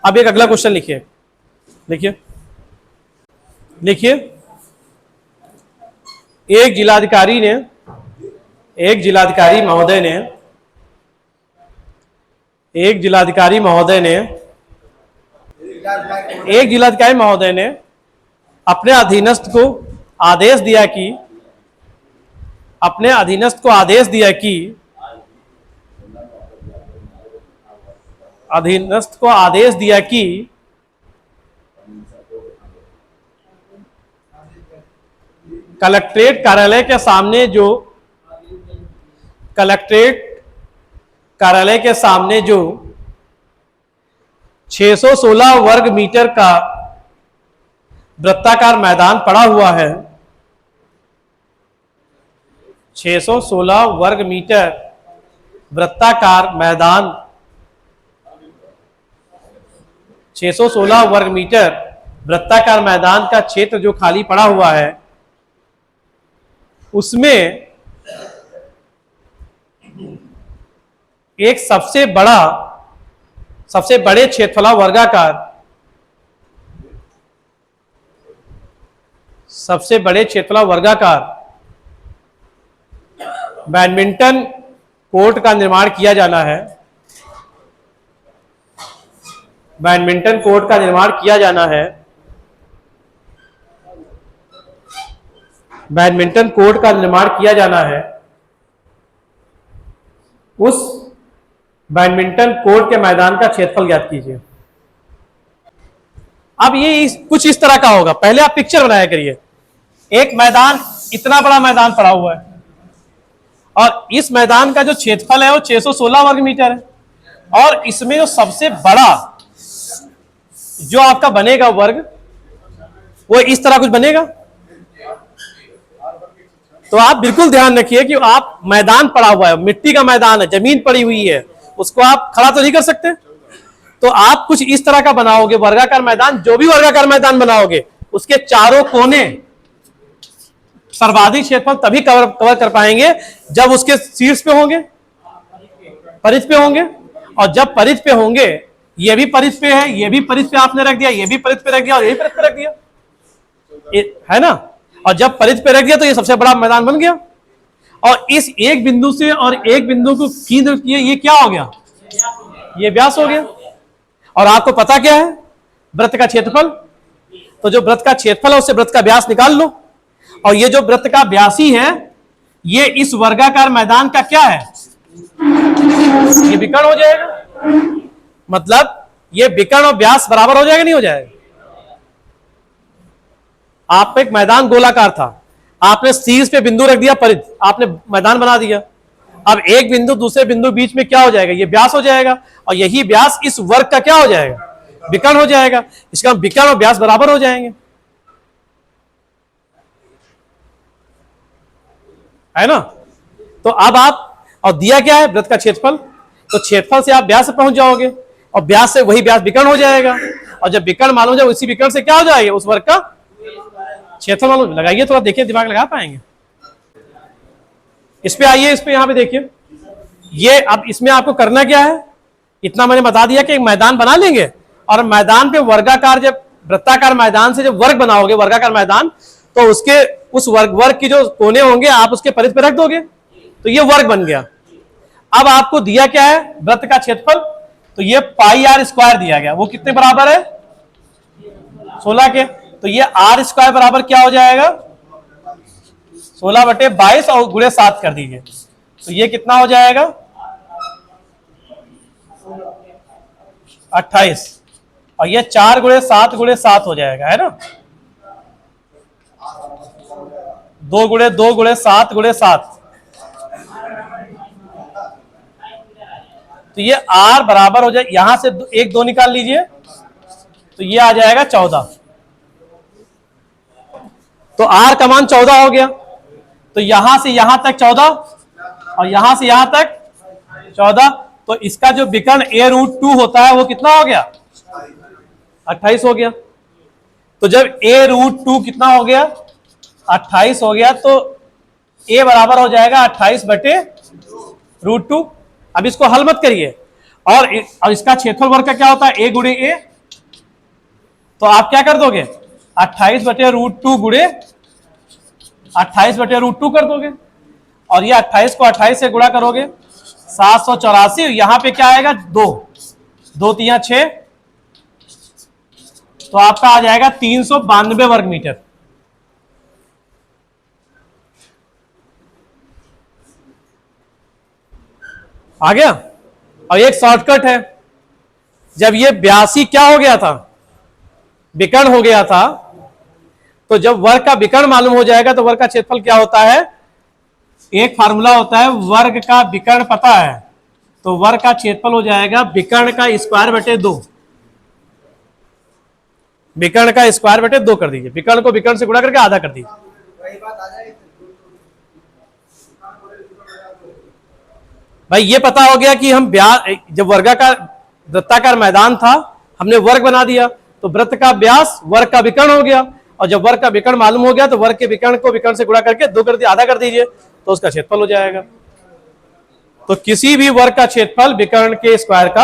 अब एक अगला क्वेश्चन लिखिए, लिखिए लिखिए। एक जिलाधिकारी ने, एक जिलाधिकारी महोदय ने, एक जिलाधिकारी महोदय ने, एक जिलाधिकारी महोदय ने अपने अधीनस्थ को आदेश दिया कि, अपने अधीनस्थ को आदेश दिया कि, अधीनस्थ को आदेश दिया कि कलेक्ट्रेट कार्यालय के सामने जो, कलेक्ट्रेट कार्यालय के सामने जो 616 वर्ग मीटर का वृत्ताकार मैदान पड़ा हुआ है, 616 वर्ग मीटर वृत्ताकार मैदान, 616 वर्ग मीटर वृत्ताकार मैदान का क्षेत्र जो खाली पड़ा हुआ है, उसमें एक सबसे बड़े क्षेत्रफला वर्गाकार, सबसे बड़े क्षेत्रफला वर्गाकार बैडमिंटन कोर्ट का निर्माण किया जाना है, बैडमिंटन कोर्ट का निर्माण किया जाना है, बैडमिंटन कोर्ट का निर्माण किया जाना है। उस बैडमिंटन कोर्ट के मैदान का क्षेत्रफल ज्ञात कीजिए। अब ये कुछ इस तरह का होगा। पहले आप पिक्चर बनाया करिए। एक मैदान, इतना बड़ा मैदान पड़ा हुआ है और इस मैदान का जो क्षेत्रफल है वो 616 वर्ग मीटर है और इसमें जो सबसे बड़ा जो आपका बनेगा वर्ग वो इस तरह कुछ बनेगा। तो आप बिल्कुल ध्यान रखिए कि आप मैदान पड़ा हुआ है, मिट्टी का मैदान है, जमीन पड़ी हुई है, उसको आप खड़ा तो नहीं कर सकते। तो आप कुछ इस तरह का बनाओगे वर्गाकार मैदान। जो भी वर्गाकार मैदान बनाओगे उसके चारों कोने सर्वाधिक क्षेत्रफल तभी कवर कर पाएंगे जब उसके शीर्ष पे होंगे, परिध पे होंगे। और जब परिध पे होंगे, ये भी परिध पे है, ये भी परिध पे आपने रख दिया, ये भी परिध पे रख दिया और ये भी परिध पे रख दिया, है ना। और जब परिध पे रख दिया तो ये सबसे बड़ा मैदान बन गया। और इस एक बिंदु से और एक बिंदु को केंद्र किए, ये क्या हो गया, ये व्यास हो गया। और आपको पता क्या है, वृत्त का क्षेत्रफल। तो जो वृत्त का क्षेत्रफल है उससे वृत्त का व्यास निकाल लो। और ये जो वृत्त का व्यासी है ये इस वर्गाकार मैदान का क्या है, ये विकर्ण हो जाएगा। मतलब ये विकर्ण और व्यास बराबर हो जाएगा, नहीं हो जाएगा। आप एक मैदान गोलाकार था, आपने शीर्ष पे बिंदु रख दिया परिध, आपने मैदान बना दिया। अब एक बिंदु दूसरे बिंदु बीच में क्या हो जाएगा, ये व्यास हो जाएगा। और यही व्यास इस वर्ग का क्या हो जाएगा, विकर्ण हो जाएगा। इसका विकर्ण और व्यास बराबर हो जाएंगे, है ना। तो अब आप, और दिया क्या है, वृत्त का क्षेत्रफल। तो क्षेत्रफल से आप व्यास से पहुंच जाओगे और व्यास से वही व्यास विकर्ण हो जाएगा। और जब विकर्ण मालूम जाए उसी विकर्ण से क्या हो जाएगा, उस वर्ग का क्षेत्रफल मालूम। लगाइए थोड़ा, देखिए दिमाग लगा पाएंगे। इस पे आइए, इस पे यहां पे देखिए। ये अब इसमें आपको करना क्या है, इतना मैंने बता दिया कि एक मैदान बना लेंगे और मैदान पे वर्गाकार, जब वृत्ताकार मैदान से जब वर्ग बनाओगे, वर्गाकार मैदान, तो उसके उस वर्ग की जो कोने होंगे आप उसके परिध पे रख दोगे, तो ये वर्ग बन गया। अब आपको दिया क्या है, वृत्त का क्षेत्रफल। तो ये पाई आर स्क्वायर दिया गया, वो कितने बराबर है, 16 के। तो ये आर स्क्वायर बराबर क्या हो जाएगा, 16/22 और गुणे 7 कर दीजिए। तो ये कितना हो जाएगा, 28। और ये 4 गुणे 7 गुणे 7 हो जाएगा, है ना। 2 गुणे 2 गुणे 7 गुणे 7। तो ये आर बराबर हो जाए, यहां से 1 2 निकाल लीजिए, तो ये आ जाएगा 14। तो आर का मान 14 हो गया। तो यहां से यहां तक 14 और यहां से यहां तक 14। तो इसका जो विकर्ण a√2 होता है वो कितना हो गया, 28 हो गया। तो जब a√2 कितना हो गया, 28 हो गया, तो a बराबर हो जाएगा 28/√2। अब इसको हल मत करिए, और इसका क्षेत्रफल वर्ग का क्या होता है, ए गुणे ए। तो आप क्या कर दोगे, 28/√2 गुणे 28/√2 कर दोगे, और ये 28 को 28 से गुणा करोगे 784। यहां पे क्या आएगा, 2 2 3 6, तो आपका आ जाएगा 392 वर्ग मीटर। आ गया। और एक शॉर्टकट है, जब ये 82 क्या हो गया था, विकर्ण हो गया था, तो जब वर्ग का विकर्ण मालूम हो जाएगा तो वर्ग का क्षेत्रफल क्या होता है, एक फार्मूला होता है वर्ग का विकर्ण पता है, तो वर्ग का क्षेत्रफल हो जाएगा विकर्ण का स्क्वायर बटे 2। विकर्ण का स्क्वायर बटे 2 कर दीजिए, विकर्ण को विकर्ण से गुणा करके आधा कर दीजिए। भाई ये पता हो गया कि हम जब वर्गाकार वृत्ताकार मैदान था, हमने वर्ग बना दिया, तो वृत्त का व्यास वर्ग का विकर्ण हो गया, और जब वर्ग का विकर्ण मालूम हो गया तो वर्ग के विकर्ण को विकर्ण से गुणा करके 2 कर दिया, आधा कर दीजिए, तो उसका क्षेत्रफल हो जाएगा। तो किसी भी वर्ग का क्षेत्रफल विकर्ण के स्क्वायर का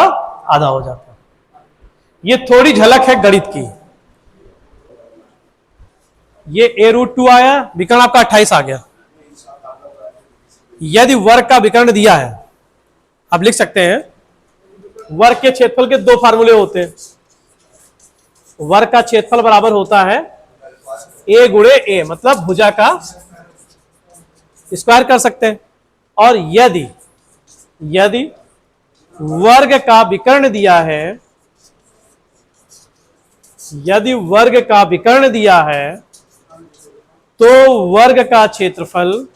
आधा हो जाता है। ये थोड़ी झलक है गणित की। ये a√2 आया, विकर्ण आपका 28 आ गया। यदि वर्ग का विकर्ण दिया है, आप लिख सकते हैं, वर्ग के क्षेत्रफल के 2 फार्मूले होते हैं। वर्ग का क्षेत्रफल बराबर होता है a गुणे a, मतलब भुजा का स्क्वायर कर सकते हैं। और यदि वर्ग का विकर्ण दिया है, यदि वर्ग का विकर्ण दिया है, तो वर्ग का क्षेत्रफल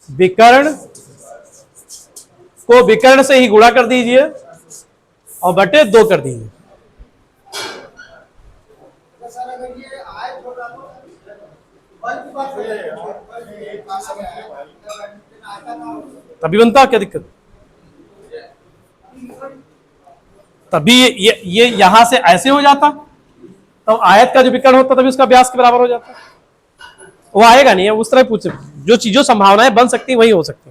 विकर्ण को विकर्ण से ही गुणा कर दीजिए और बटे 2 कर दीजिए। तभी बनता, क्या दिक्कत, तभी ये यहां से ऐसे हो जाता, तो आयत का जो विकर्ण होता तभी उसका व्यास के बराबर हो जाता। वो आएगा नहीं, उस तरह पूछ, जो चीजों संभावनाएं बन सकती वही हो सकती।